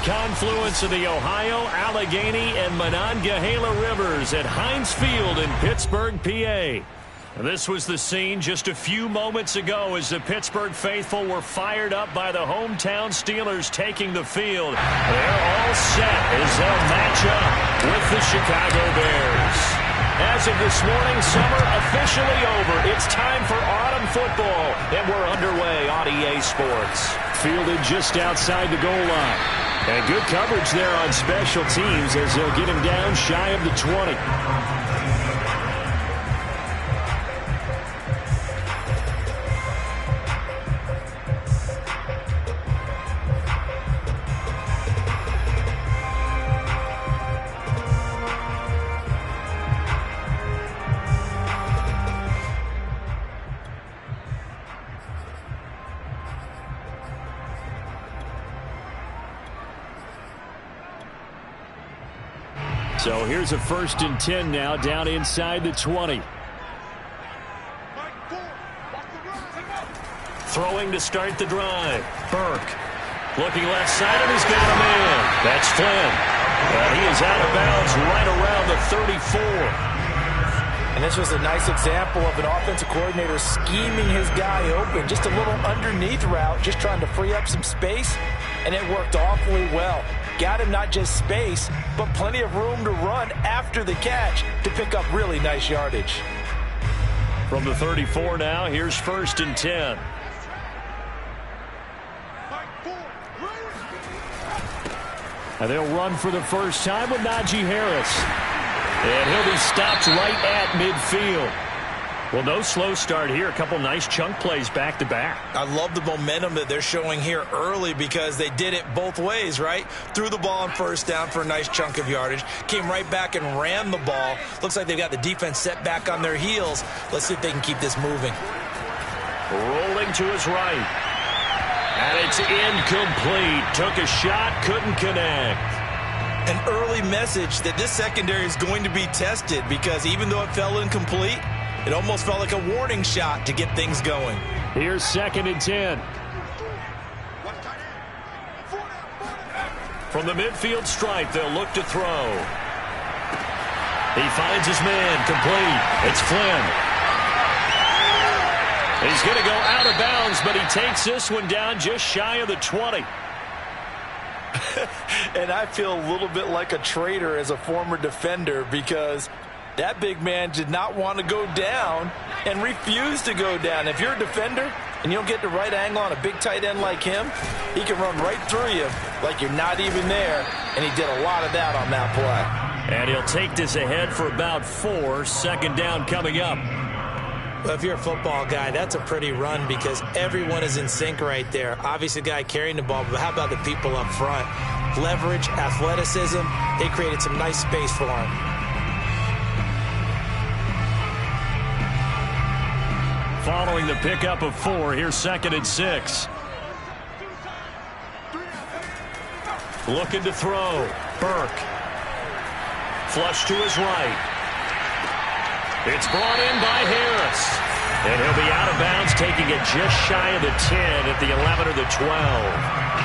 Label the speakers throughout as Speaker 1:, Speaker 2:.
Speaker 1: confluence of the Ohio, Allegheny, and Monongahela rivers at Heinz Field in Pittsburgh, PA. This was the scene just a few moments ago as the Pittsburgh faithful were fired up by the hometown Steelers taking the field. They're all set as they'll match up with the Chicago Bears. As of this morning, summer officially over. It's time for autumn football, and we're underway on EA Sports. Fielded just outside the goal line. And good coverage there on special teams as they'll get him down shy of the 20. So here's a 1st and 10 now down inside the 20. Throwing to start the drive. Burke looking left side and he's got a man. That's Flynn. But he is out of bounds right around the 34.
Speaker 2: And this was a nice example of an offensive coordinator scheming his guy open. Just a little underneath route, just trying to free up some space, and it worked awfully well. Got him not just space, but plenty of room to run after the catch to pick up really nice yardage.
Speaker 1: From the 34 now, here's 1st and 10. And they'll run for the first time with Najee Harris. And he'll be stopped right at midfield. Well, no slow start here. A couple nice chunk plays back-to-back.
Speaker 2: I love the momentum that they're showing here early because they did it both ways, right? Threw the ball on 1st down for a nice chunk of yardage. Came right back and ran the ball. Looks like they've got the defense set back on their heels. Let's see if they can keep this moving.
Speaker 1: Rolling to his right. And it's incomplete. Took a shot, couldn't connect.
Speaker 2: An early message that this secondary is going to be tested because even though it fell incomplete, it almost felt like a warning shot to get things going.
Speaker 1: Here's 2nd and 10. From the midfield stripe, they'll look to throw. He finds his man, complete. It's Flynn. He's going to go out of bounds, but he takes this one down just shy of the 20.
Speaker 2: And I feel a little bit like a traitor as a former defender because that big man did not want to go down and refused to go down. If you're a defender and you don't get the right angle on a big tight end like him, he can run right through you like you're not even there, and he did a lot of that on that play.
Speaker 1: And he'll take this ahead for about 4. 2nd down coming up.
Speaker 2: Well, if you're a football guy, that's a pretty run because everyone is in sync right there. Obviously, the guy carrying the ball, but how about the people up front? Leverage, athleticism, they created some nice space for him.
Speaker 1: Following the pickup of 4, here's 2nd and 6. Looking to throw. Burke. Flush to his right. It's brought in by Harris. And he'll be out of bounds, taking it just shy of the 10 at the 11 or the 12.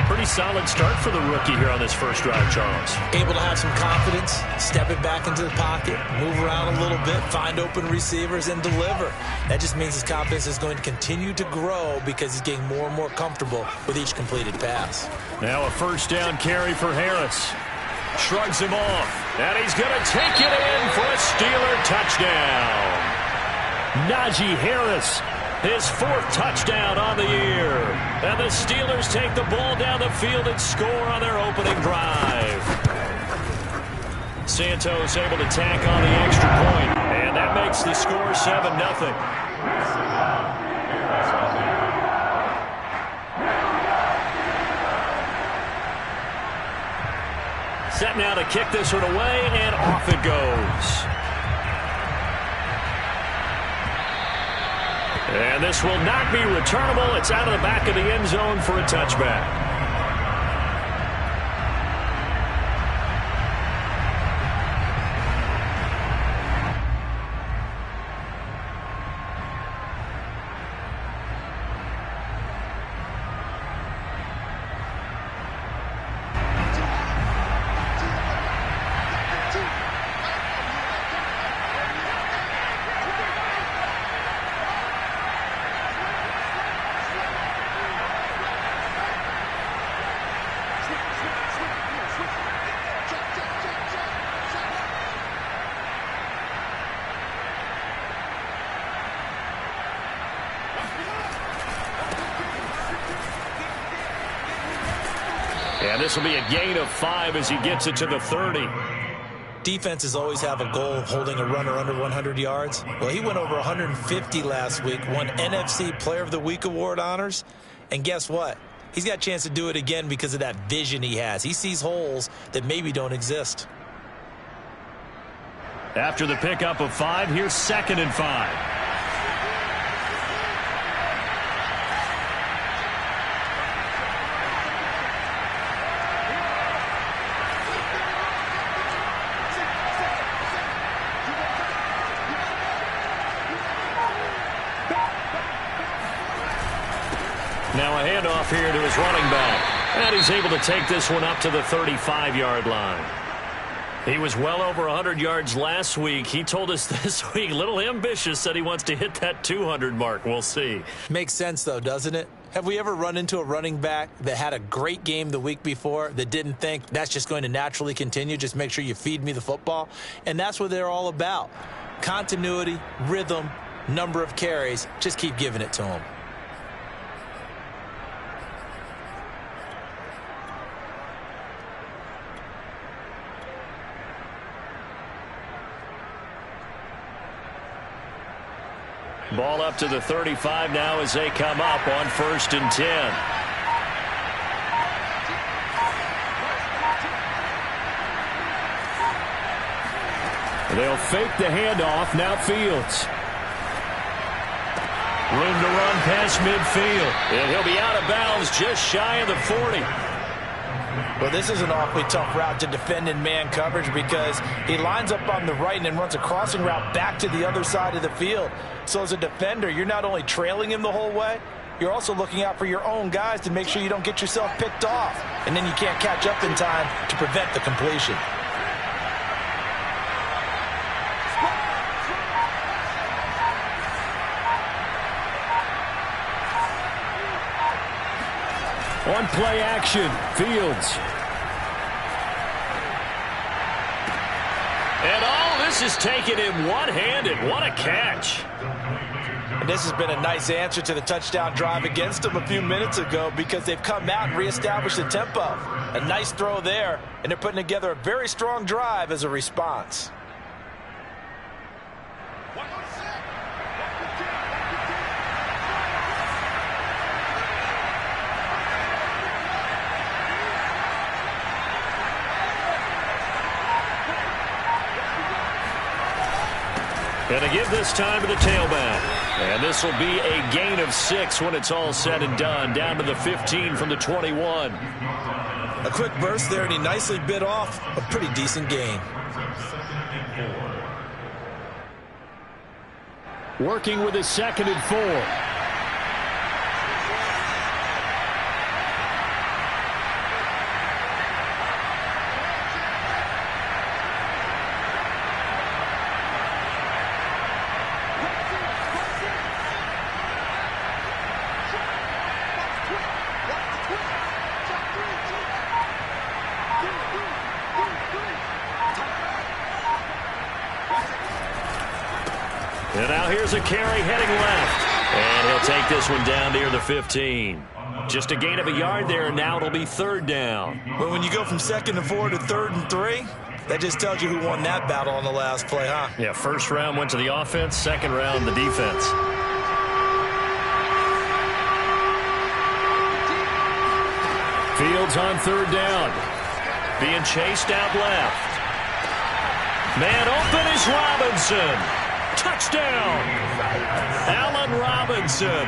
Speaker 1: Pretty solid start for the rookie here on this first drive, Charles.
Speaker 2: Able to have some confidence, step it back into the pocket, move around a little bit, find open receivers, and deliver. That just means his confidence is going to continue to grow because he's getting more and more comfortable with each completed pass.
Speaker 1: Now a 1st down carry for Harris. Shrugs him off, and he's going to take it in for a Steeler touchdown. Najee Harris, his 4th touchdown on the year. And the Steelers take the ball down the field and score on their opening drive. Santos able to tack on the extra point, and that makes the score 7-0. Set now to kick this one away, and off it goes. And this will not be returnable. It's out of the back of the end zone for a touchback. this will be a gain of 5 as he gets it to the 30.
Speaker 2: Defenses always have a goal of holding a runner under 100 yards. Well, he went over 150 last week, won NFC Player of the Week award honors. And guess what? He's got a chance to do it again because of that vision he has. He sees holes that maybe don't exist.
Speaker 1: After the pickup of 5, here's 2nd and 5. Now a handoff here to his running back. And he's able to take this one up to the 35-yard line. He was well over 100 yards last week. He told us this week, a little ambitious, said he wants to hit that 200 mark. We'll see.
Speaker 2: Makes sense, though, doesn't it? Have we ever run into a running back that had a great game the week before that didn't think that's just going to naturally continue? Just make sure you feed me the football. And that's what they're all about. Continuity, rhythm, number of carries. Just keep giving it to him.
Speaker 1: Ball up to the 35 now as they come up on 1st and 10. They'll fake the handoff. Now Fields. Room to run past midfield. And he'll be out of bounds just shy of the 40.
Speaker 2: Well, this is an awfully tough route to defend in man coverage because he lines up on the right and then runs a crossing route back to the other side of the field. So as a defender, you're not only trailing him the whole way, you're also looking out for your own guys to make sure you don't get yourself picked off. And then you can't catch up in time to prevent the completion.
Speaker 1: On play action, Fields. And this is taken in one-handed. What a catch.
Speaker 2: And this has been a nice answer to the touchdown drive against them a few minutes ago because they've come out and reestablished the tempo. A nice throw there, and they're putting together a very strong drive as a response.
Speaker 1: Going to give this time to the tailback. And this will be a gain of 6 when it's all said and done. Down to the 15 from the 21.
Speaker 2: A quick burst there, and he nicely bit off a pretty decent gain.
Speaker 1: Working with his 2nd and 4. And now here's a carry heading left. And he'll take this one down near the 15. Just a gain of a yard there, and now it'll be 3rd down.
Speaker 2: But when you go from 2nd and 4 to 3rd and 3, that just tells you who won that battle on the last play, huh?
Speaker 1: Yeah, first round went to the offense, second round the defense. Fields on 3rd down. Being chased out left. Man open is Robinson. Touchdown! Allen Robinson.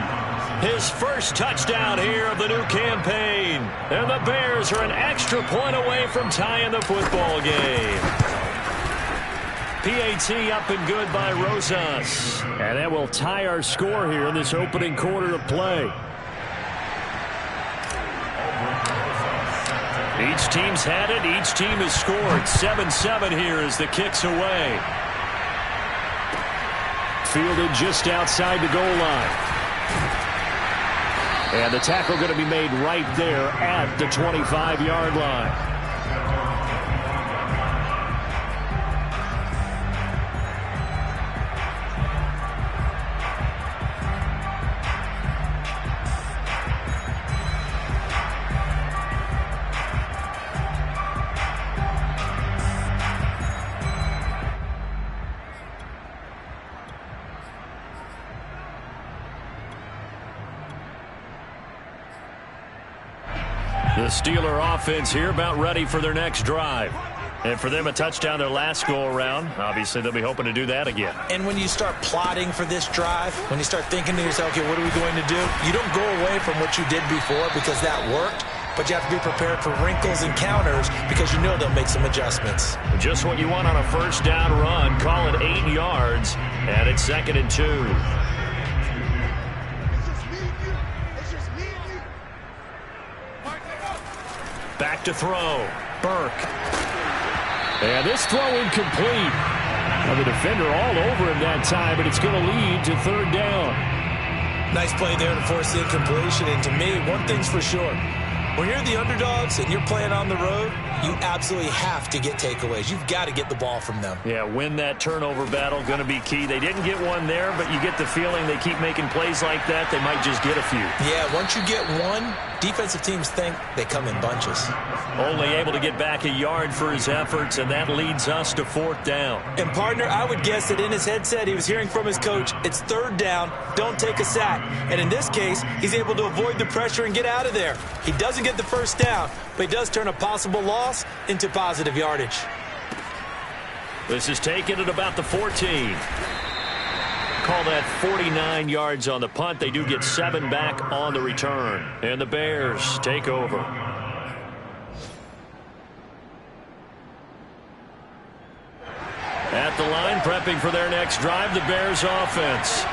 Speaker 1: His first touchdown here of the new campaign. And the Bears are an extra point away from tying the football game. PAT up and good by Rosas. And that will tie our score here in this opening quarter of play. Each team's had it. Each team has scored. 7-7 here as the kick's away. Fielded just outside the goal line. And the tackle going to be made right there at the 25-yard line. The Steeler offense here about ready for their next drive. And for them, a touchdown their last go-around. Obviously, they'll be hoping to do that again.
Speaker 2: And when you start plotting for this drive, when you start thinking to yourself, okay, what are we going to do? You don't go away from what you did before because that worked, but you have to be prepared for wrinkles and counters because you know they'll make some adjustments.
Speaker 1: Just what you want on a first down run. Call it 8 yards, and it's 2nd and 2. Back to throw. Burke. And this throw incomplete. Now the defender all over him that time, but it's going to lead to 3rd down.
Speaker 2: Nice play there to force the incompletion. And to me, one thing's for sure. When you're the underdogs and you're playing on the road, you absolutely have to get takeaways. You've got to get the ball from them.
Speaker 1: Yeah, win that turnover battle, going to be key. They didn't get one there, but you get the feeling they keep making plays like that, they might just get a few.
Speaker 2: Yeah, once you get one, defensive teams think they come in bunches.
Speaker 1: Only able to get back a yard for his efforts, and that leads us to 4th down.
Speaker 2: And, partner, I would guess that in his headset he was hearing from his coach, it's 3rd down, don't take a sack. And in this case, he's able to avoid the pressure and get out of there. He doesn't get the first down, but he does turn a possible loss into positive yardage.
Speaker 1: This is taken at about the 14. Call that 49 yards on the punt. They do get 7 back on the return. And the Bears take over. At the line, prepping for their next drive, the Bears offense.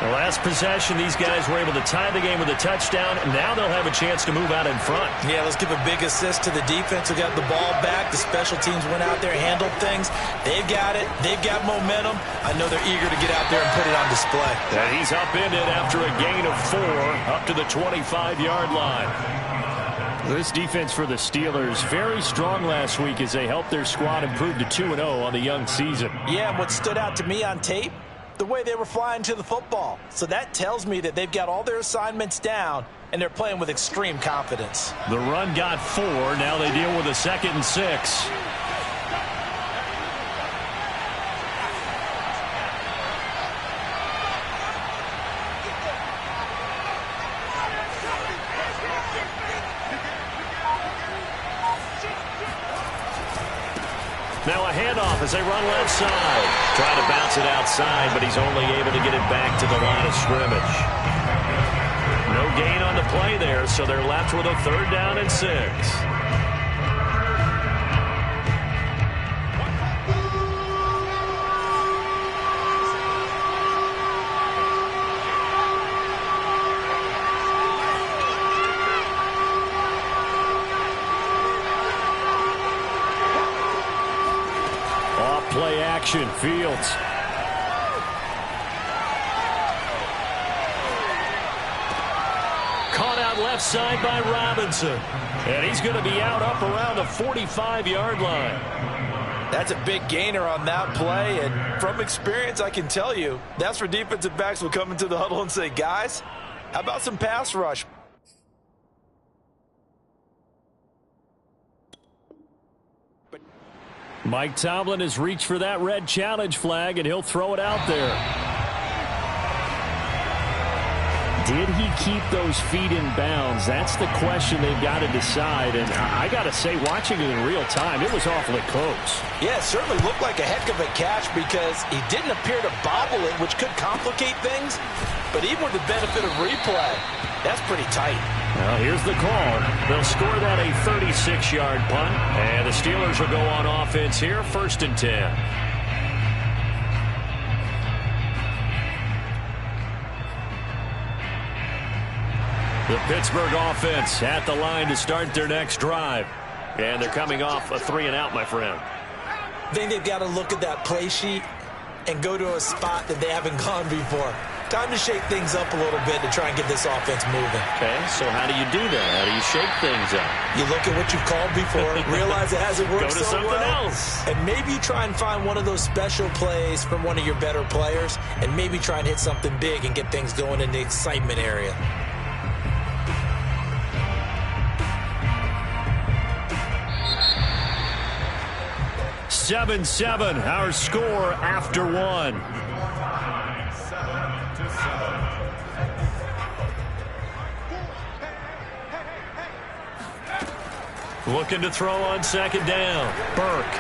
Speaker 1: The last possession, these guys were able to tie the game with a touchdown, and now they'll have a chance to move out in front. Yeah, let's give a big assist to the defense who got the ball back. The special teams went out there, handled things. They've got it. They've got momentum. I know they're eager to get out there and put it on display. And he's upended after a gain of 4 up to the 25-yard line. This defense for the Steelers, very strong last week as they helped their squad improve to 2-0 on the young season. Yeah, and what stood out to me on tape, the way they were flying to the football. So that tells me that they've got all their assignments down, and they're playing with extreme confidence. The run got 4. Now they deal with a 2nd and 6. Now a handoff as they run left side. Trying to bounce it outside, but he's only able to get it back to the line of scrimmage. No gain on the play there, so they're left with a 3rd down and 6. Play action, Fields. Caught out left side by Robinson. And he's going to be out up around the 45-yard line. That's a big gainer on that play. And from experience, I can tell you, that's where defensive backs will come into the huddle and say, guys, how about some pass rush? Mike Tomlin has reached for that red challenge flag, and he'll throw it out there. Did he keep those feet in bounds? That's the question they've got to decide. And I got to say, watching it in real time, it was awfully close. Yeah, it certainly looked like a heck of a catch because he didn't appear to bobble it, which could complicate things. But even with the benefit of replay, that's pretty tight. Well, here's the call. They'll score that a 36-yard punt. And the Steelers will go on offense here, 1st and 10. The Pittsburgh offense at the line to start their next drive. And they're coming off a 3-and-out, my friend. I think they've got to look at that play sheet and go to a spot that they haven't gone before. Time to shake things up a little bit to try and get this offense moving. Okay, so how do you do that? How do you shake things up? You look at what you've called before, realize it hasn't worked so well. Go to something else. And maybe you try and find one of those special plays from one of your better players, and maybe try and hit something big and get things going in the excitement area. (7-7), our score after 1. Looking to throw on second down. Burke.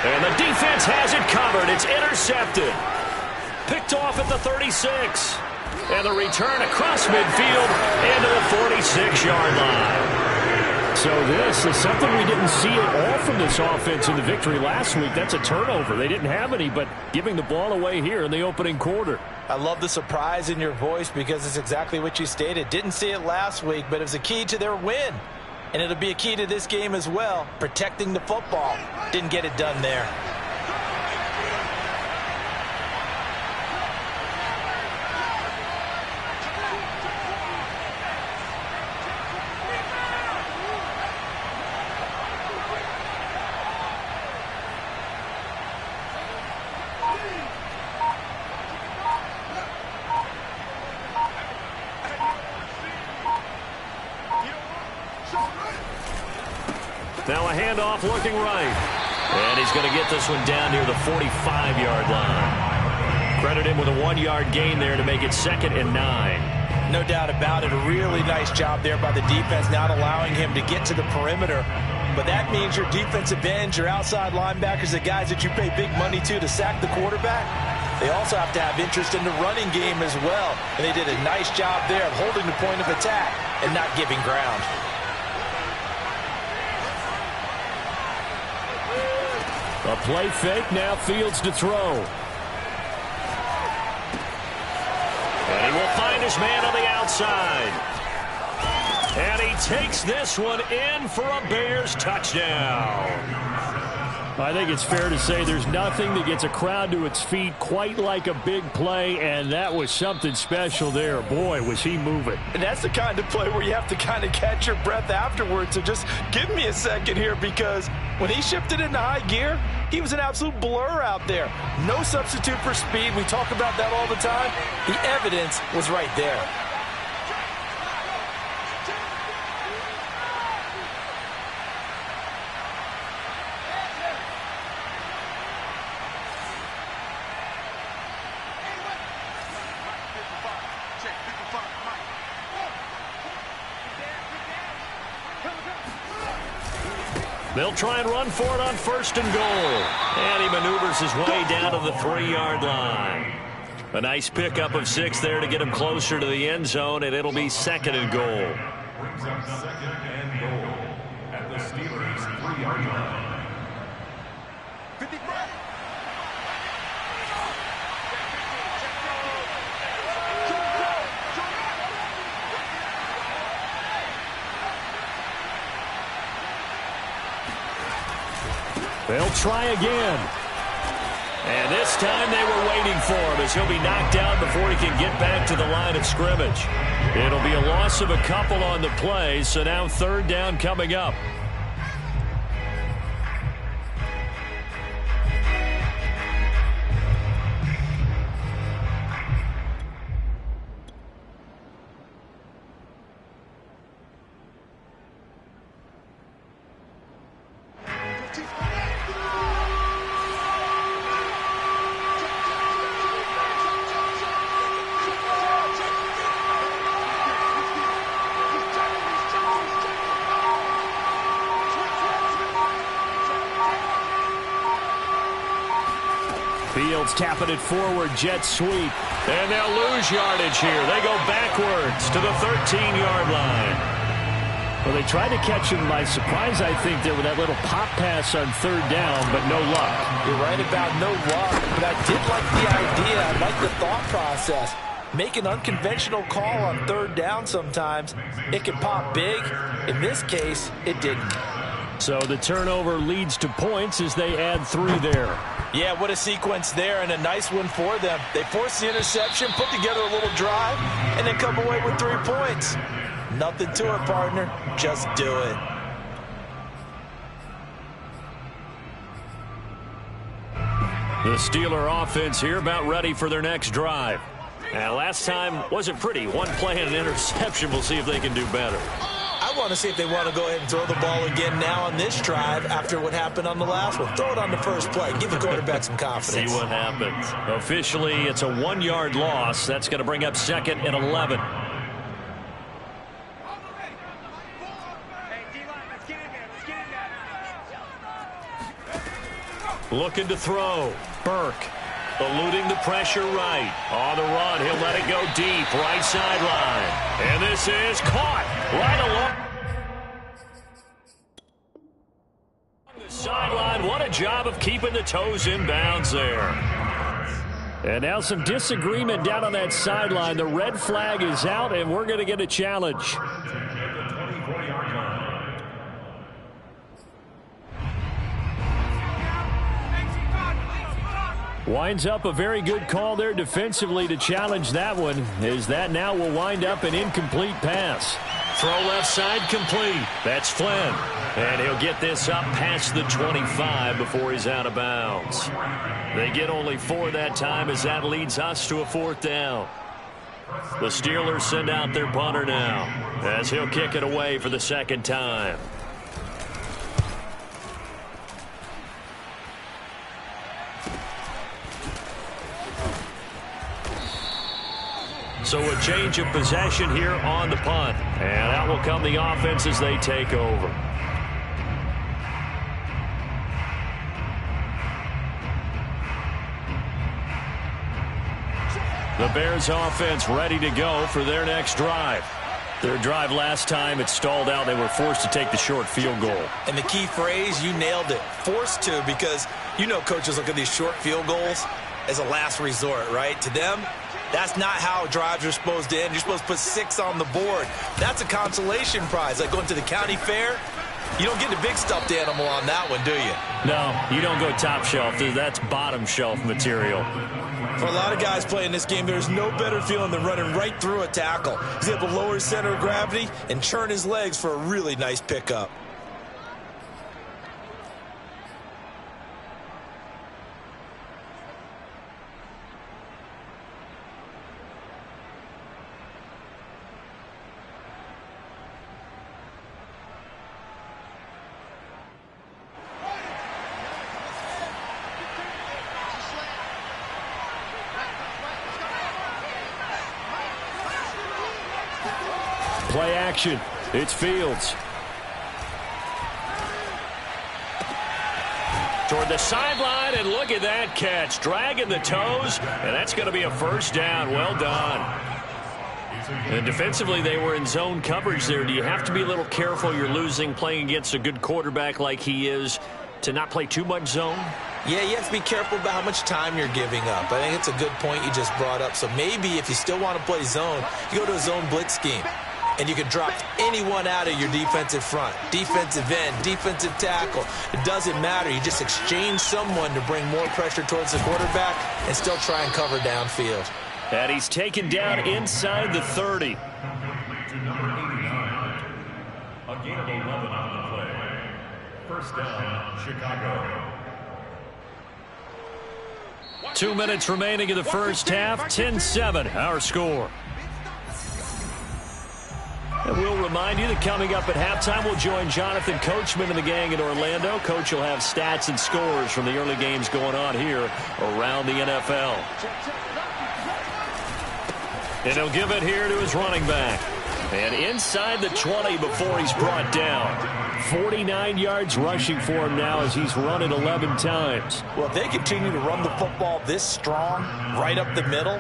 Speaker 1: And the defense has it covered. It's intercepted. Picked off at the 36. And the return across midfield into the 46-yard line. So this is something we didn't see at all from this offense in the victory last week. That's a turnover. They didn't have any, but giving the ball away here in the opening quarter.
Speaker 2: I love the surprise in your voice because it's exactly what you stated. Didn't see it last week, but it was a key to their win. And it'll be a key to this game as well, protecting the football. Didn't get it done there.
Speaker 1: Now a handoff looking right. And he's going to get this one down near the 45-yard line. Credit him with a 1-yard gain there to make it 2nd and 9.
Speaker 2: No doubt about it. A really nice job there by the defense, not allowing him to get to the perimeter. But that means your defensive ends, your outside linebackers, the guys that you pay big money to sack the quarterback, they also have to have interest in the running game as well. And they did a nice job there of holding the point of attack and not giving ground.
Speaker 1: A play fake, now Fields to throw. And he will find his man on the outside. And he takes this one in for a Bears touchdown. I think it's fair to say there's nothing that gets a crowd to its feet quite like a big play, and that was something special there. Boy, was he moving.
Speaker 2: And that's the kind of play where you have to kind of catch your breath afterwards. So just give me a second here, because when he shifted into high gear, he was an absolute blur out there. No substitute for speed. We talk about that all the time. The evidence was right there.
Speaker 1: They'll try and run for it on 1st and goal. And he maneuvers his way down to the 3-yard line. A nice pickup of 6 there to get him closer to the end zone, and it'll be 2nd and goal.
Speaker 3: Brings up 2nd and goal at the Steelers' 3-yard line.
Speaker 1: They'll try again. And this time they were waiting for him as he'll be knocked down before he can get back to the line of scrimmage. It'll be a loss of a couple on the play, so now 3rd down coming up. Fields tapping it forward, jet sweep. And they'll lose yardage here. They go backwards to the 13-yard line. Well, they tried to catch him by surprise, I think, there with that little pop pass on 3rd down, but no luck.
Speaker 2: You're right about no luck, but I did like the idea. I like the thought process. Make an unconventional call on 3rd down sometimes. It can pop big. In this case, it didn't.
Speaker 1: So the turnover leads to points as they add 3 there.
Speaker 2: Yeah, what a sequence there, and a nice one for them. They forced the interception, put together a little drive, and then come away with 3 points. Nothing to it, partner. Just do it.
Speaker 1: The Steeler offense here about ready for their next drive. Now, last time wasn't pretty. 1 play and an interception. We'll see if they can do better.
Speaker 2: I want to see if they want to go ahead and throw the ball again now on this drive after what happened on the last one. Throw it on the first play. Give the quarterback some confidence.
Speaker 1: See what happens. Officially, it's a 1-yard loss. That's going to bring up 2nd and 11. Looking to throw. Burke eluding the pressure right. On the run, he'll let it go deep. Right sideline. And this is caught right along the sideline. What a job of keeping the toes in bounds there. And now some disagreement down on that sideline. The red flag is out, and we're going to get a challenge. Winds up a very good call there defensively to challenge that one, as that now will wind up an incomplete pass. Throw left side complete. That's Flynn. And he'll get this up past the 25 before he's out of bounds. They get only 4 that time, as that leads us to a 4th down. The Steelers send out their punter now, as he'll kick it away for the 2nd time. So a change of possession here on the punt. And out will come the offense as they take over. The Bears offense ready to go for their next drive. Their drive last time, it stalled out. They were forced to take the short field goal.
Speaker 2: And the key phrase, you nailed it, forced to, because you know coaches look at these short field goals as a last resort, right? To them, that's not how drives are supposed to end. You're supposed to put 6 on the board. That's a consolation prize. Like going to the county fair, you don't get the big stuffed animal on that one, do you?
Speaker 1: No, you don't go top shelf. That's bottom shelf material.
Speaker 2: For a lot of guys playing this game, there's no better feeling than running right through a tackle. He's able to lower his center of gravity and churn his legs for a really nice pickup.
Speaker 1: Play action. It's Fields. Toward the sideline, and look at that catch. Dragging the toes, and that's going to be a 1st down. Well done. And defensively, they were in zone coverage there. Do you have to be a little careful? You're losing, playing against a good quarterback like he is, to not play too much zone?
Speaker 2: Yeah, you have to be careful about how much time you're giving up. I think it's a good point you just brought up. So maybe if you still want to play zone, you go to a zone blitz scheme. And you can drop anyone out of your defensive front, defensive end, defensive tackle. It doesn't matter. You just exchange someone to bring more pressure towards the quarterback and still try and cover downfield.
Speaker 1: And he's taken down inside the 30.
Speaker 3: To number 89. A gain of 11 on the play. 1st down, Chicago.
Speaker 1: 2 minutes remaining in the 1st half. 10-7, our score. And we'll remind you that coming up at halftime, we'll join Jonathan Coachman and the gang in Orlando. Coach will have stats and scores from the early games going on here around the NFL. And he'll give it here to his running back. And inside the 20 before he's brought down. 49 yards rushing for him now as he's run it 11 times.
Speaker 2: Well, if they continue to run the football this strong, right up the middle,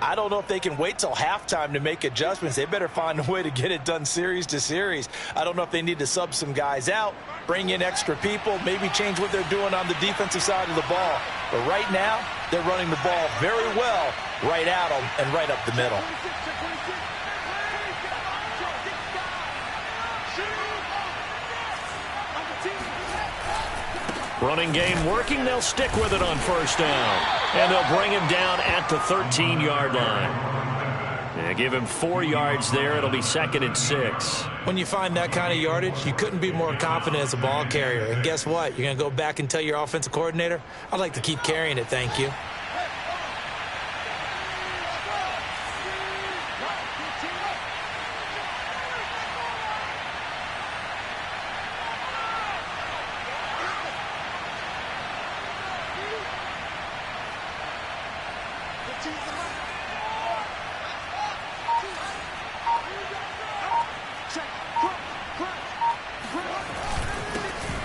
Speaker 2: I don't know if they can wait till halftime to make adjustments. They better find a way to get it done series to series. I don't know if they need to sub some guys out, bring in extra people, maybe change what they're doing on the defensive side of the ball. But right now, they're running the ball very well right at them and right up the middle.
Speaker 1: Running game working. They'll stick with it on 1st down. And they'll bring him down at the 13-yard line. And give him 4 yards there. It'll be 2nd and 6.
Speaker 2: When you find that kind of yardage, you couldn't be more confident as a ball carrier. And guess what? You're going to go back and tell your offensive coordinator, I'd like to keep carrying it, thank you.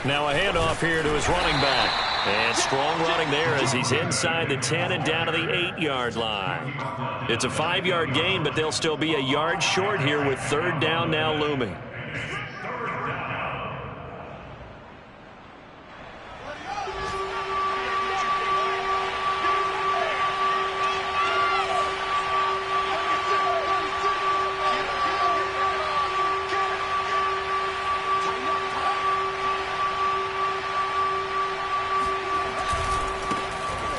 Speaker 1: Now a handoff here to his running back. And strong running there as he's inside the 10 and down to the 8-yard line. It's a 5-yard gain, but they'll still be a yard short here with third down now looming.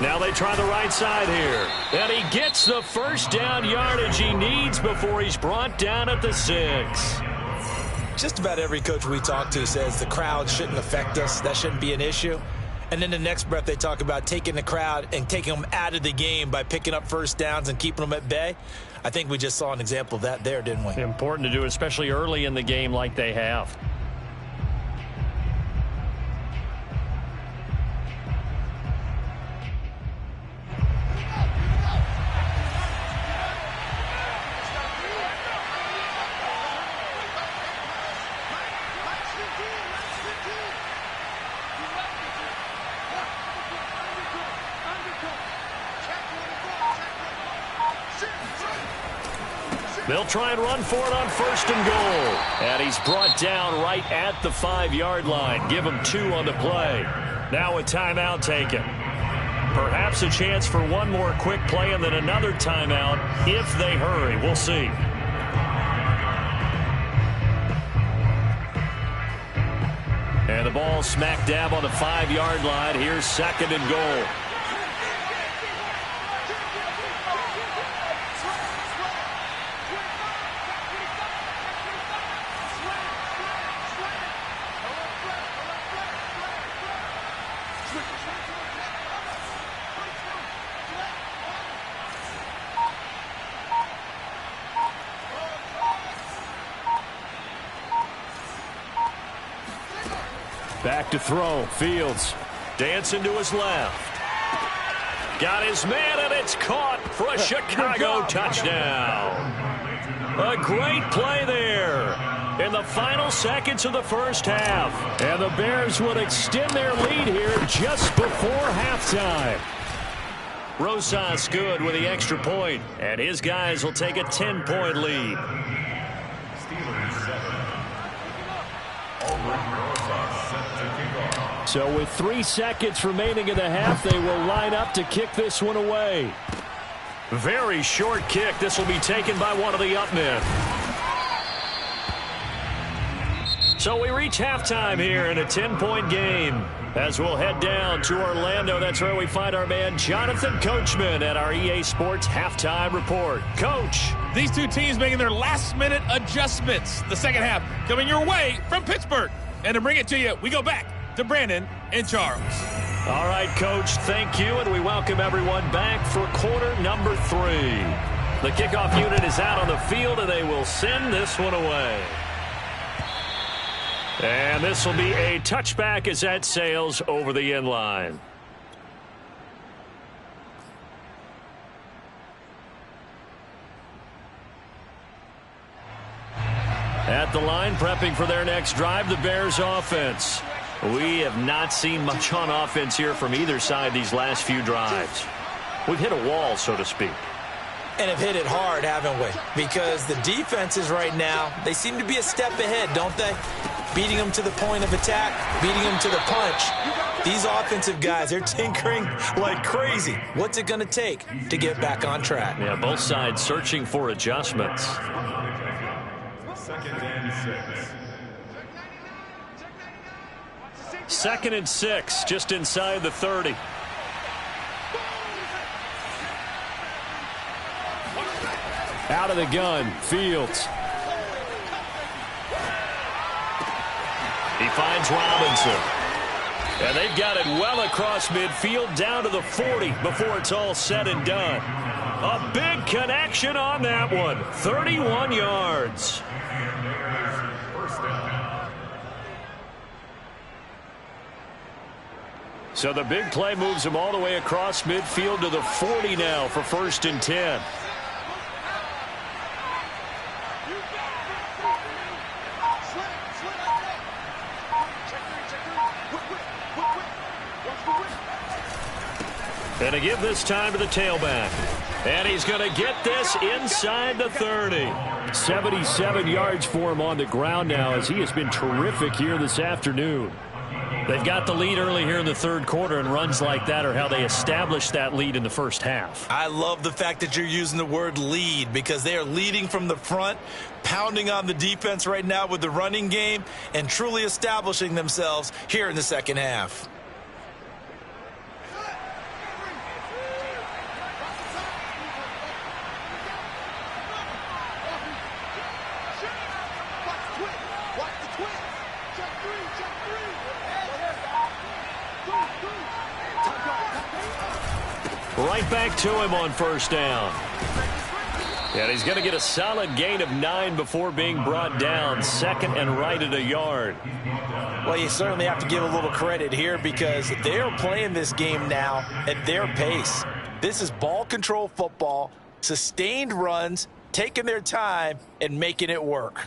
Speaker 1: Now they try the right side here. And he gets the first down yardage he needs before he's brought down at the 6.
Speaker 2: Just about every coach we talk to says the crowd shouldn't affect us. That shouldn't be an issue. And then the next breath they talk about taking the crowd and taking them out of the game by picking up first downs and keeping them at bay. I think we just saw an example of that there, didn't we?
Speaker 1: Important to do, especially early in the game like they have. They'll try and run for it on first and goal. And he's brought down right at the 5-yard line. Give him 2 on the play. Now a timeout taken. Perhaps a chance for one more quick play and then another timeout if they hurry. We'll see. And the ball smack dab on the 5-yard line. Here's second and goal. Back to throw. Fields dancing to his left. Got his man, and it's caught for a Chicago touchdown. A great play there in the final seconds of the first half. And the Bears would extend their lead here just before halftime. Rosas good with the extra point, and his guys will take a 10-point lead.
Speaker 3: Steelers 7. Already Rosas set to kick off.
Speaker 1: So with 3 seconds remaining in the half, they will line up to kick this one away. Very short kick. This will be taken by one of the up men. So we reach halftime here in a 10-point game. As we'll head down to Orlando, that's where we find our man Jonathan Coachman at our EA Sports Halftime Report. Coach.
Speaker 4: These two teams making their last-minute adjustments. The second half coming your way from Pittsburgh. And to bring it to you, we go back to Brandon and Charles.
Speaker 1: All right, Coach, thank you, and we welcome everyone back for quarter number 3. The kickoff unit is out on the field, and they will send this one away. And this will be a touchback as that sails over the end line. At the line, prepping for their next drive, the Bears offense. We have not seen much on offense here from either side these last few drives. We've hit a wall, so to speak.
Speaker 2: And have hit it hard, haven't we? Because the defenses right now, they seem to be a step ahead, don't they? Beating them to the point of attack, beating them to the punch. These offensive guys, they're tinkering like crazy. What's it going to take to get back on track?
Speaker 1: Yeah, both sides searching for adjustments.
Speaker 3: Second and 6.
Speaker 1: 2nd and 6, just inside the 30. Out of the gun, Fields. He finds Robinson. And they've got it well across midfield down to the 40 before it's all said and done. A big connection on that one. 31 yards. So the big play moves him all the way across midfield to the 40 now for 1st and 10. And to give this time to the tailback. And he's going to get this inside the 30. 77 yards for him on the ground now, as he has been terrific here this afternoon. They've got the lead early here in the third quarter, and runs like that are how they established that lead in the first half.
Speaker 2: I love the fact that you're using the word lead, because they are leading from the front, pounding on the defense right now with the running game, and truly establishing themselves here in the second half.
Speaker 1: Right back to him on first down. And he's going to get a solid gain of 9 before being brought down. Second and right at a yard.
Speaker 2: Well, you certainly have to give a little credit here, because they're playing this game now at their pace. This is ball control football, sustained runs, taking their time and making it work.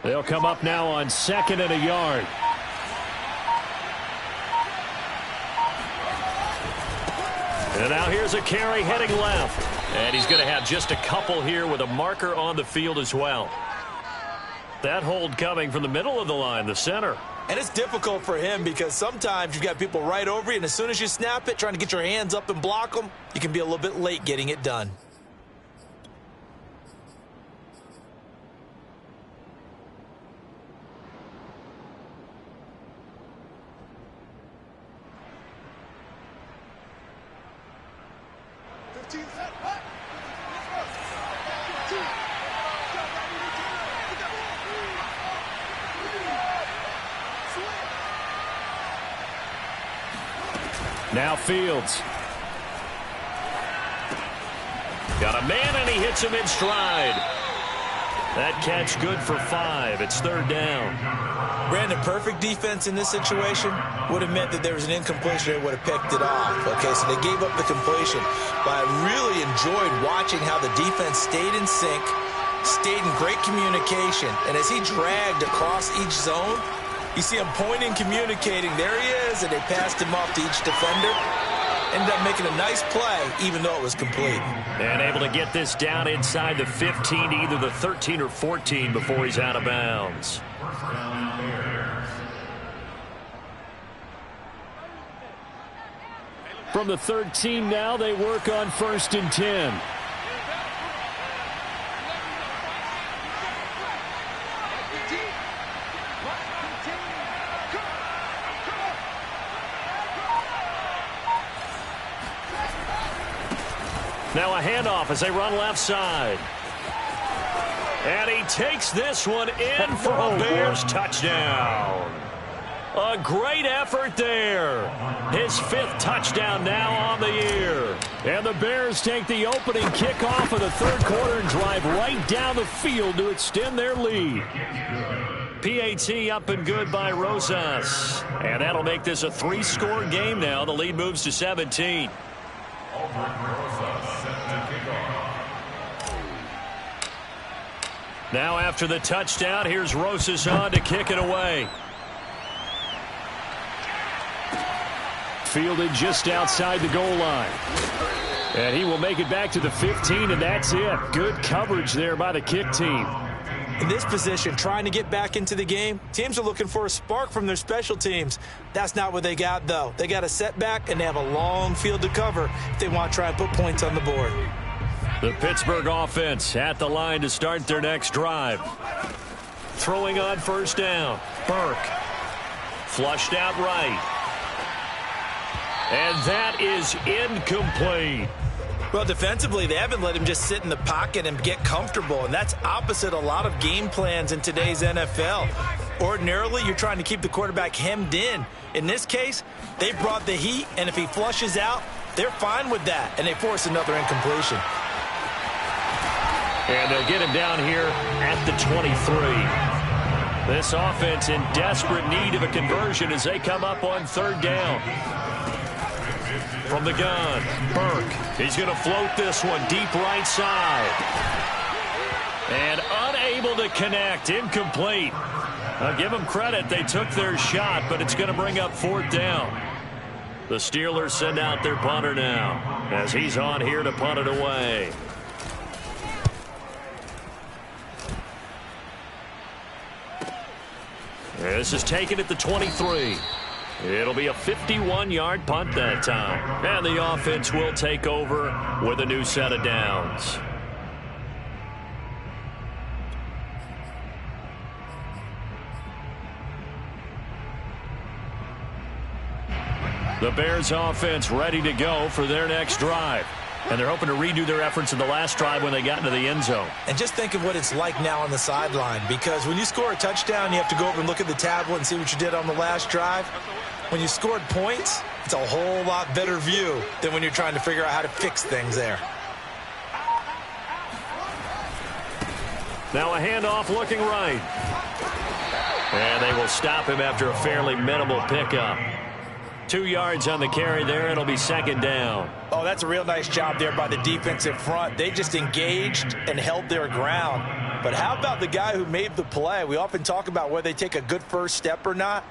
Speaker 1: They'll come up now on second and a yard. And now here's a carry heading left. And he's going to have just a couple here with a marker on the field as well. That hold coming from the middle of the line, the center.
Speaker 2: And it's difficult for him, because sometimes you've got people right over you, and as soon as you snap it, trying to get your hands up and block them, you can be a little bit late getting it done.
Speaker 1: Now Fields. Got a man, and he hits him in stride. That catch good for 5. It's third down.
Speaker 2: Brandon, perfect defense in this situation would have meant that there was an incompletion. They would have picked it off. Okay, so they gave up the completion. But I really enjoyed watching how the defense stayed in sync, stayed in great communication. And as he dragged across each zone, you see him pointing, communicating. There he is, and they passed him off to each defender. Ended up making a nice play, even though it was complete.
Speaker 1: And able to get this down inside the 15 to either the 13 or 14 before he's out of bounds. From the 13 now, they work on 1st and 10. Now a handoff as they run left side. And he takes this one in for a Bears touchdown. A great effort there. His 5th touchdown now on the year. And the Bears take the opening kickoff of the third quarter and drive right down the field to extend their lead. PAT up and good by Rosas. And that'll make this a 3-score game now. The lead moves to 17. Now after the touchdown, here's Rosas on to kick it away. Fielded just outside the goal line. And he will make it back to the 15, and that's it. Good coverage there by the kick team.
Speaker 2: In this position, trying to get back into the game, teams are looking for a spark from their special teams. That's not what they got, though. They got a setback, and they have a long field to cover if they want to try and put points on the board.
Speaker 1: The Pittsburgh offense at the line to start their next drive. Throwing on first down. Burke. Flushed out right. And that is incomplete.
Speaker 2: Well, defensively, they haven't let him just sit in the pocket and get comfortable, and that's opposite a lot of game plans in today's NFL. Ordinarily, you're trying to keep the quarterback hemmed in. In this case, they brought the heat, and if he flushes out, they're fine with that, and they force another incompletion.
Speaker 1: And they'll get him down here at the 23. This offense in desperate need of a conversion as they come up on third down. From the gun, Burke. He's going to float this one deep right side. And unable to connect. Incomplete. I'll give them credit. They took their shot, but it's going to bring up fourth down. The Steelers send out their punter now as he's on here to punt it away. This is taken at the 23. It'll be a 51-yard punt that time. And the offense will take over with a new set of downs. The Bears offense ready to go for their next drive. And they're hoping to redo their efforts in the last drive when they got into the end zone.
Speaker 2: And just think of what it's like now on the sideline, because when you score a touchdown, you have to go over and look at the tablet and see what you did on the last drive. When you scored points, it's a whole lot better view than when you're trying to figure out how to fix things there.
Speaker 1: Now a handoff looking right. And they will stop him after a fairly minimal pickup. 2 yards on the carry there. It'll be second down.
Speaker 2: Oh, that's a real nice job there by the defensive front. They just engaged and held their ground. But how about the guy who made the play? We often talk about whether they take a good first step or not.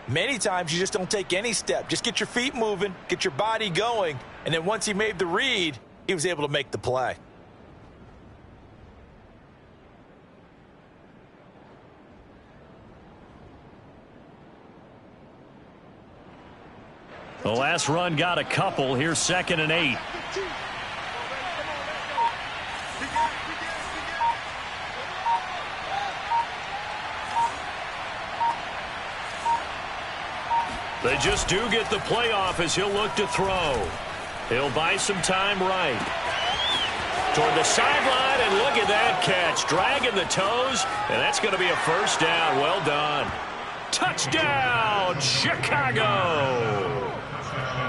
Speaker 2: Many times you just don't take any step. Just get your feet moving, get your body going, and then once he made the read, he was able to make the play.
Speaker 1: The last run got a couple. Here's 2nd and 8. They just do get the play off as he'll look to throw. He'll buy some time right. Toward the sideline, and look at that catch. Dragging the toes, and that's going to be a first down. Well done. Touchdown, Chicago.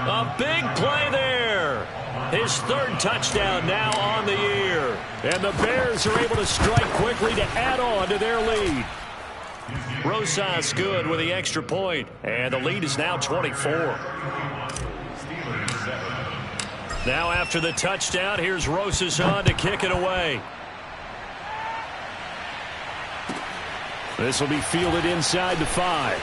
Speaker 1: A big play there. His 3rd touchdown now on the year. And the Bears are able to strike quickly to add on to their lead. Rosas good with the extra point. And the lead is now 24. Now after the touchdown, here's Rosas on to kick it away. This will be fielded inside the 5.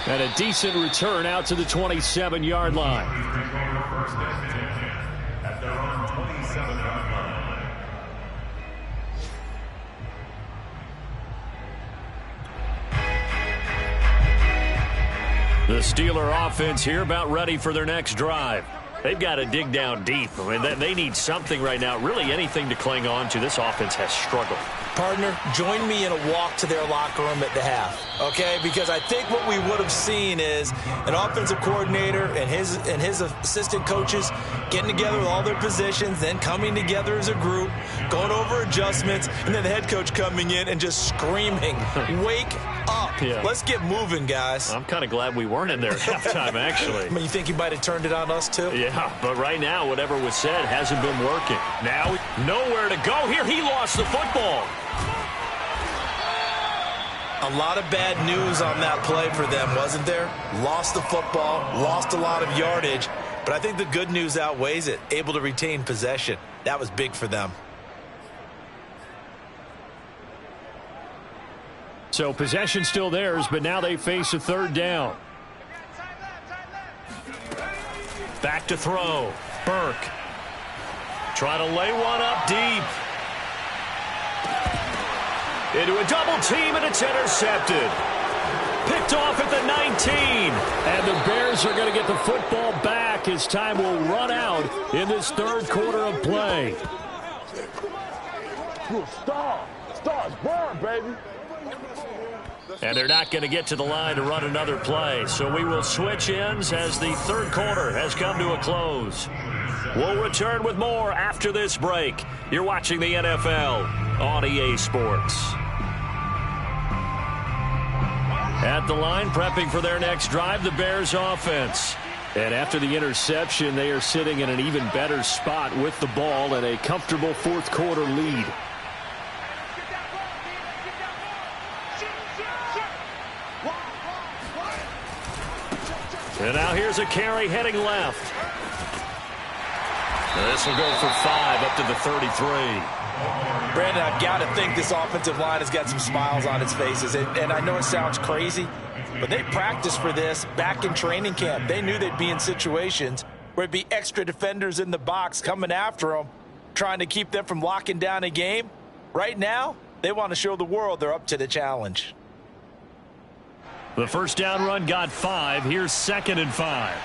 Speaker 1: And a decent return out to the 27-yard line.
Speaker 3: First and 10 at their own 27-yard line.
Speaker 1: The Steeler offense here about ready for their next drive. They've got to dig down deep. I mean, they need something right now, really anything to cling on to. This offense has struggled.
Speaker 2: Partner, join me in a walk to their locker room at the half, okay? Because I think what we would have seen is an offensive coordinator and his assistant coaches getting together with all their positions, then coming together as a group, going over adjustments, and then the head coach coming in and just screaming, wake up. Yeah. Let's get moving, guys.
Speaker 1: I'm kind of glad we weren't in there at halftime, actually.
Speaker 2: I mean, you think he might have turned it on us, too?
Speaker 1: Yeah, but right now, whatever was said hasn't been working. Now, nowhere to go here. He lost the football.
Speaker 2: A lot of bad news on that play for them, wasn't there? Lost the football, lost a lot of yardage, but I think the good news outweighs it. Able to retain possession. That was big for them.
Speaker 1: So possession still theirs, but now they face a 3rd down. Back to throw. Burke. Try to lay one up deep. Into a double team, and it's intercepted. Picked off at the 19. And the Bears are going to get the football back as time will run out in this 3rd quarter of play.
Speaker 5: Stars burn, baby.
Speaker 1: And they're not going to get to the line to run another play. So we will switch ends as the 3rd quarter has come to a close. We'll return with more after this break. You're watching the NFL on EA Sports. At the line, prepping for their next drive, the Bears offense. And after the interception, they are sitting in an even better spot with the ball and a comfortable 4th quarter lead. And now here's a carry heading left. This will go for 5 up to the 33.
Speaker 2: Brandon, I've got to think this offensive line has got some smiles on its faces. And I know it sounds crazy, but they practiced for this back in training camp. They knew they'd be in situations where it'd be extra defenders in the box coming after them, trying to keep them from locking down a game. Right now, they want to show the world they're up to the challenge.
Speaker 1: The first down run got 5. Here's 2nd and 5.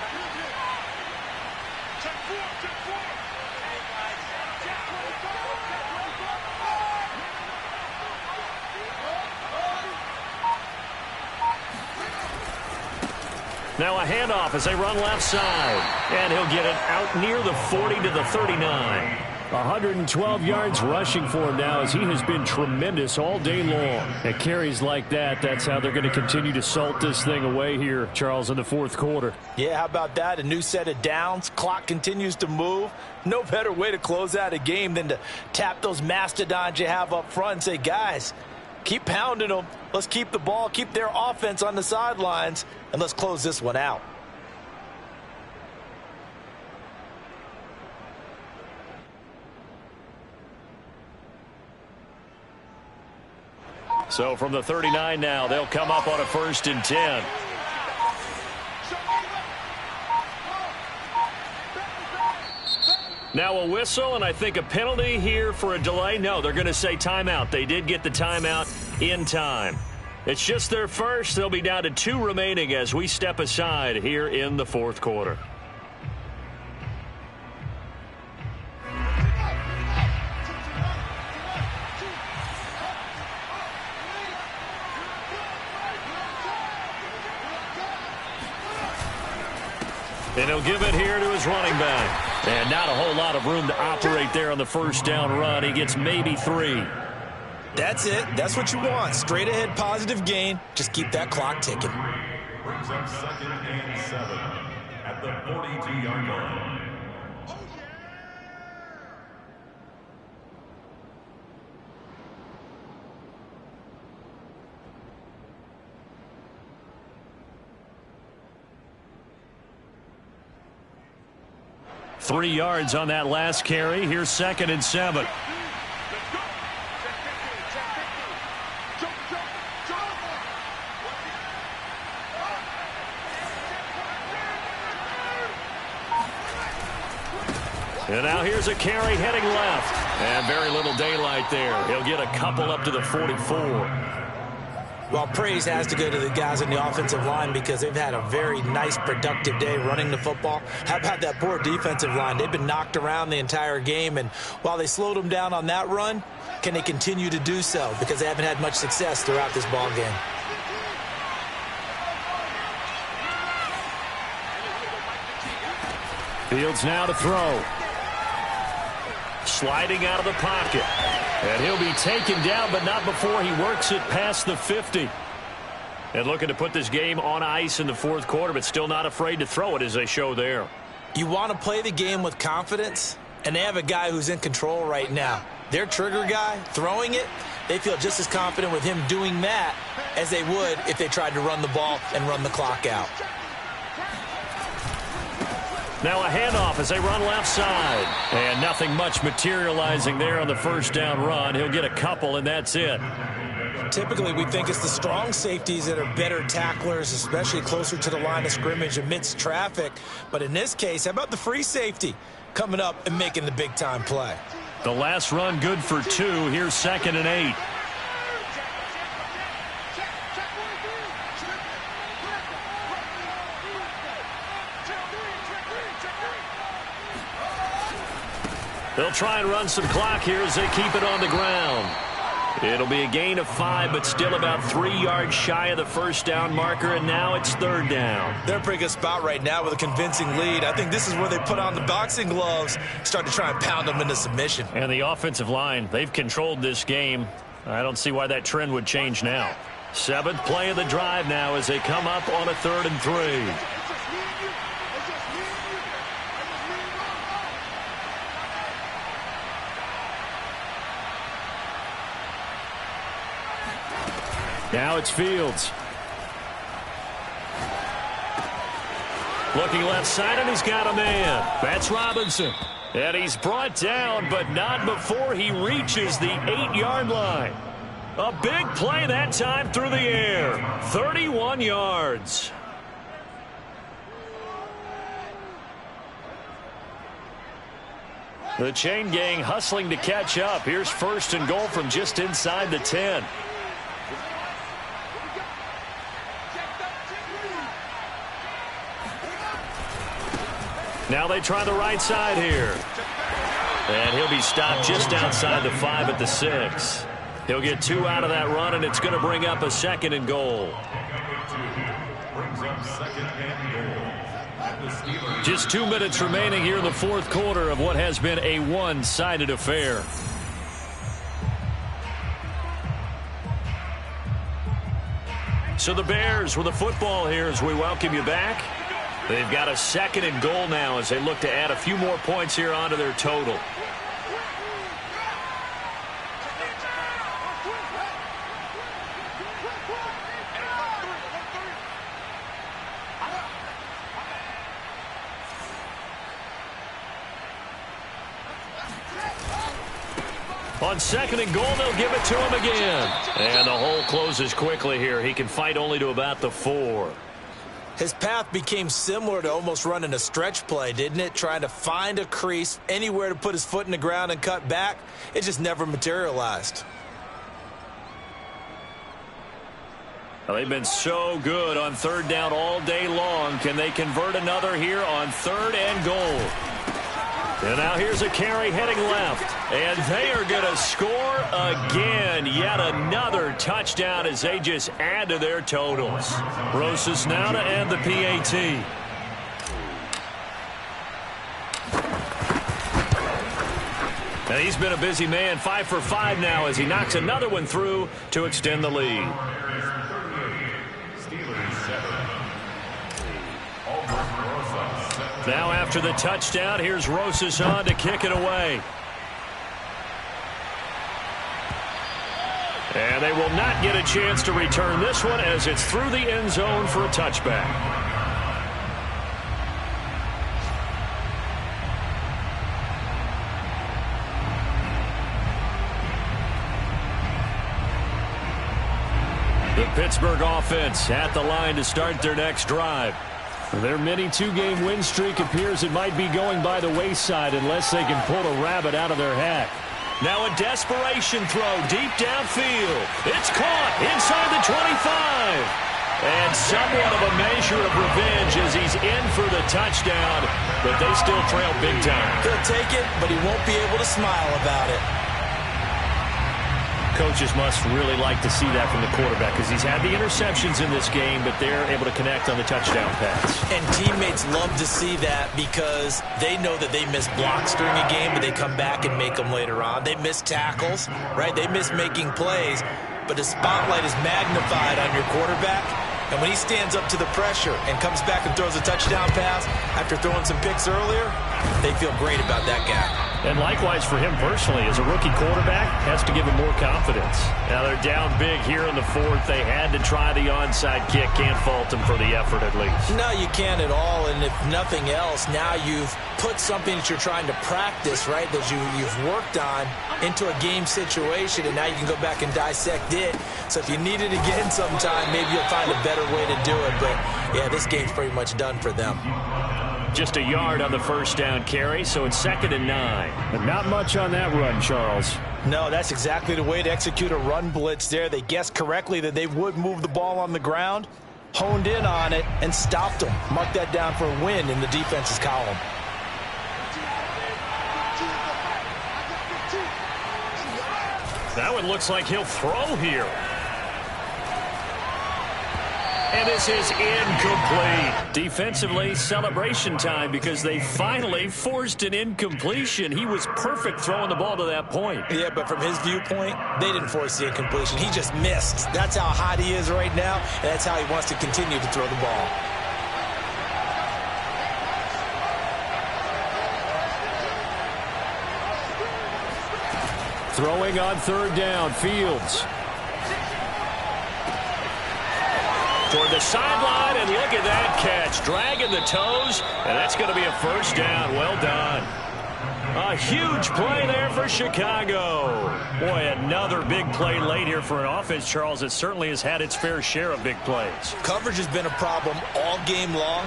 Speaker 1: Now a handoff as they run left side. And he'll get it out near the 40 to the 39. 112 yards rushing for him now as he has been tremendous all day long. At carries like that, that's how they're going to continue to salt this thing away here, Charles, in the fourth quarter.
Speaker 2: Yeah, how about that? A new set of downs. Clock continues to move. No better way to close out a game than to tap those mastodons you have up front and say, guys, keep pounding them. Let's keep the ball, keep their offense on the sidelines, and let's close this one out.
Speaker 1: So from the 39 now, they'll come up on a 1st and 10. Now a whistle, and I think a penalty here for a delay. No, they're going to say timeout. They did get the timeout in time. It's just their first. They'll be down to 2 remaining as we step aside here in the fourth quarter. And he'll give it here to his running back. And not a whole lot of room to operate there on the first down run. He gets maybe 3.
Speaker 2: That's it. That's what you want. Straight ahead positive gain. Just keep that clock ticking.
Speaker 3: Brings up 2nd and 7 at the 42-yard line.
Speaker 1: Three yards on that last carry. Here's 2nd and 7. And now here's a carry heading left. And very little daylight there. He'll get a couple up to the 44.
Speaker 2: Well, praise has to go to the guys in the offensive line because they've had a very nice, productive day running the football. How about that poor defensive line? They've been knocked around the entire game, and while they slowed them down on that run, can they continue to do so? Because they haven't had much success throughout this ball game.
Speaker 1: Fields now to throw. Sliding out of the pocket. And he'll be taken down, but not before he works it past the 50. And looking to put this game on ice in the fourth quarter, but still not afraid to throw it as they show there.
Speaker 2: You want to play the game with confidence, and they have a guy who's in control right now. Their trigger guy, throwing it, they feel just as confident with him doing that as they would if they tried to run the ball and run the clock out.
Speaker 1: Now a handoff as they run left side. And nothing much materializing there on the first down run. He'll get a couple, and that's it.
Speaker 2: Typically, we think it's the strong safeties that are better tacklers, especially closer to the line of scrimmage amidst traffic. But in this case, how about the free safety coming up and making the big-time play?
Speaker 1: The last run good for 2. Here's 2nd and 8. They'll try and run some clock here as they keep it on the ground. It'll be a gain of 5, but still about 3 yards shy of the first down marker, and now it's 3rd down.
Speaker 2: They're in a pretty good spot right now with a convincing lead. I think this is where they put on the boxing gloves, start to try and pound them into submission.
Speaker 1: And the offensive line, they've controlled this game. I don't see why that trend would change now. 7th play of the drive now as they come up on a 3rd and 3. Now it's Fields. Looking left side, and he's got a man. That's Robinson. And he's brought down, but not before he reaches the 8-yard line. A big play that time through the air. 31 yards. The chain gang hustling to catch up. Here's 1st and goal from just inside the 10. Now they try the right side here. And he'll be stopped just outside the 5 at the 6. He'll get 2 out of that run, and it's going to bring up a 2nd and goal.
Speaker 3: Brings up 2nd and goal.
Speaker 1: Just 2 minutes remaining here in the 4th quarter of what has been a one-sided affair. So the Bears with the football here as we welcome you back. They've got a 2nd and goal now as they look to add a few more points here onto their total. On 2nd and goal, they'll give it to him again. And the hole closes quickly here. He can fight only to about the 4.
Speaker 2: His path became similar to almost running a stretch play, didn't it? Trying to find a crease, anywhere to put his foot in the ground and cut back. It just never materialized.
Speaker 1: Well, they've been so good on 3rd down all day long. Can they convert another here on 3rd and goal? And now here's a carry heading left. And they are going to score again. Yet another touchdown as they just add to their totals. Rosas now to end the PAT. And he's been a busy man. 5 for 5 now as he knocks another one through to extend the lead. Now after the touchdown, here's Rosas on to kick it away. And they will not get a chance to return this one as it's through the end zone for a touchback. The Pittsburgh offense at the line to start their next drive. Their mini 2-game win streak appears it might be going by the wayside unless they can pull a rabbit out of their hat. Now a desperation throw deep downfield. It's caught inside the 25. And somewhat of a measure of revenge as he's in for the touchdown, but they still trail big time.
Speaker 2: He'll take it, but he won't be able to smile about it.
Speaker 1: Coaches must really like to see that from the quarterback because he's had the interceptions in this game, but they're able to connect on the touchdown pass.
Speaker 2: And teammates love to see that because they know that they miss blocks during a game, but they come back and make them later on. They miss tackles, right? They miss making plays, but the spotlight is magnified on your quarterback. And when he stands up to the pressure and comes back and throws a touchdown pass after throwing some picks earlier, they feel great about that guy.
Speaker 1: And likewise for him personally, as a rookie quarterback, has to give him more confidence. Now they're down big here in the 4th. They had to try the onside kick. Can't fault them for the effort at least.
Speaker 2: No, you can't at all. And if nothing else, now you've put something that you're trying to practice, right, that you've worked on into a game situation, and now you can go back and dissect it. So if you need it again sometime, maybe you'll find a better way to do it. But, yeah, this game's pretty much done for them.
Speaker 1: Just a yard on the 1st down carry, so it's 2nd and 9.
Speaker 6: But not much on that run, Charles.
Speaker 2: No, that's exactly the way to execute a run blitz there. They guessed correctly that they would move the ball on the ground, honed in on it, and stopped them. Mark that down for a win in the defense's column.
Speaker 1: That one looks like he'll throw here. And this is incomplete. Defensively, celebration time because they finally forced an incompletion. He was perfect throwing the ball to that point.
Speaker 2: Yeah, but from his viewpoint, they didn't force the incompletion. He just missed. That's how hot he is right now, and that's how he wants to continue to throw the ball.
Speaker 1: Throwing on 3rd down, Fields. toward the sideline, and look at that catch. Dragging the toes, and that's going to be a first down. Well done. A huge play there for Chicago. Boy, another big play late here for an offense, Charles. It certainly has had its fair share of big plays.
Speaker 2: Coverage has been a problem all game long,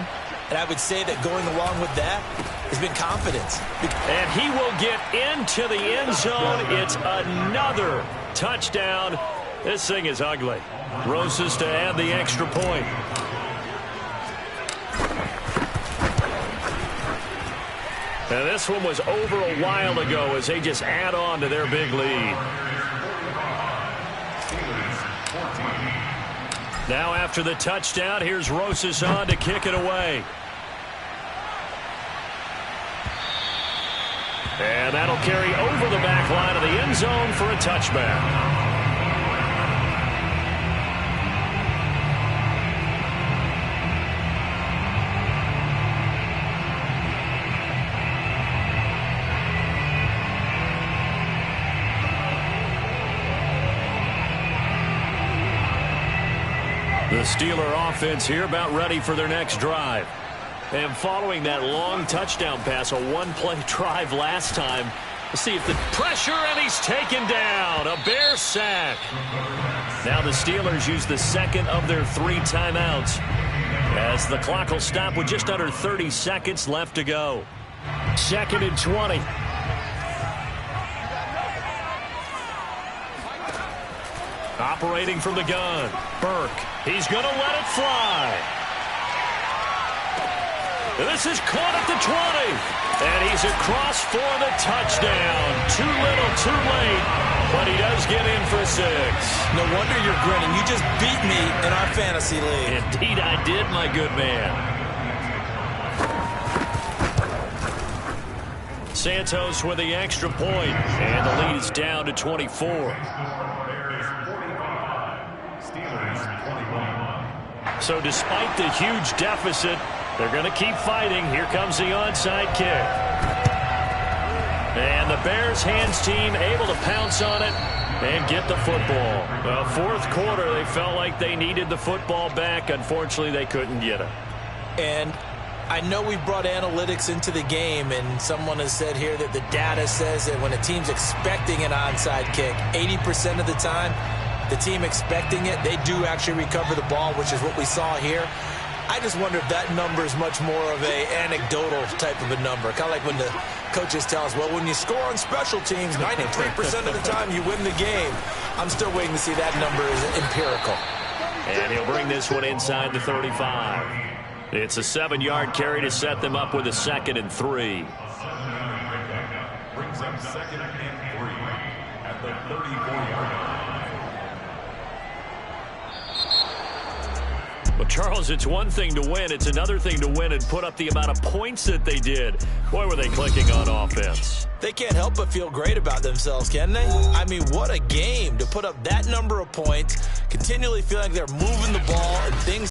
Speaker 2: and I would say that going along with that has been confidence.
Speaker 1: And he will get into the end zone. It's another touchdown. This thing is ugly. Rosas to add the extra point. And this one was over a while ago as they just add on to their big lead. Now after the touchdown, here's Rosas on to kick it away. And that'll carry over the back line of the end zone for a touchback. The Steeler offense here about ready for their next drive. And following that long touchdown pass, a one-play drive last time. Let's see if the pressure, and he's taken down. A Bear sack. Now the Steelers use the second of their 3 timeouts as the clock will stop with just under 30 seconds left to go. 2nd and 20. Operating from the gun, Burke. He's going to let it fly. This is caught at the 20. And he's across for the touchdown. Too little, too late. But he does get in for 6.
Speaker 2: No wonder you're grinning. You just beat me in our fantasy league.
Speaker 1: Indeed I did, my good man. Santos with the extra point. And the lead is down to 24. So despite the huge deficit, they're going to keep fighting. Here comes the onside kick. And the Bears hands team able to pounce on it and get the football. Well, 4th quarter, they felt like they needed the football back. Unfortunately, they couldn't get it.
Speaker 2: And I know we brought analytics into the game, and someone has said here that the data says that when a team's expecting an onside kick, 80% of the time, the team expecting it, they do actually recover the ball, which is what we saw here. I just wonder if that number is much more of a anecdotal type of a number. Kind of like when the coaches tell us, well, when you score on special teams, 93% of the time you win the game. I'm still waiting to see that number is empirical.
Speaker 1: And he'll bring this one inside the 35. It's a 7-yard carry to set them up with a 2nd and 3.
Speaker 3: Brings up 2nd and 3 at the 34-yard line.
Speaker 1: Well, Charles, it's one thing to win. It's another thing to win and put up the amount of points that they did. Boy, were they clicking on offense.
Speaker 2: They can't help but feel great about themselves, can they? I mean, what a game to put up that number of points, continually feeling like they're moving the ball and things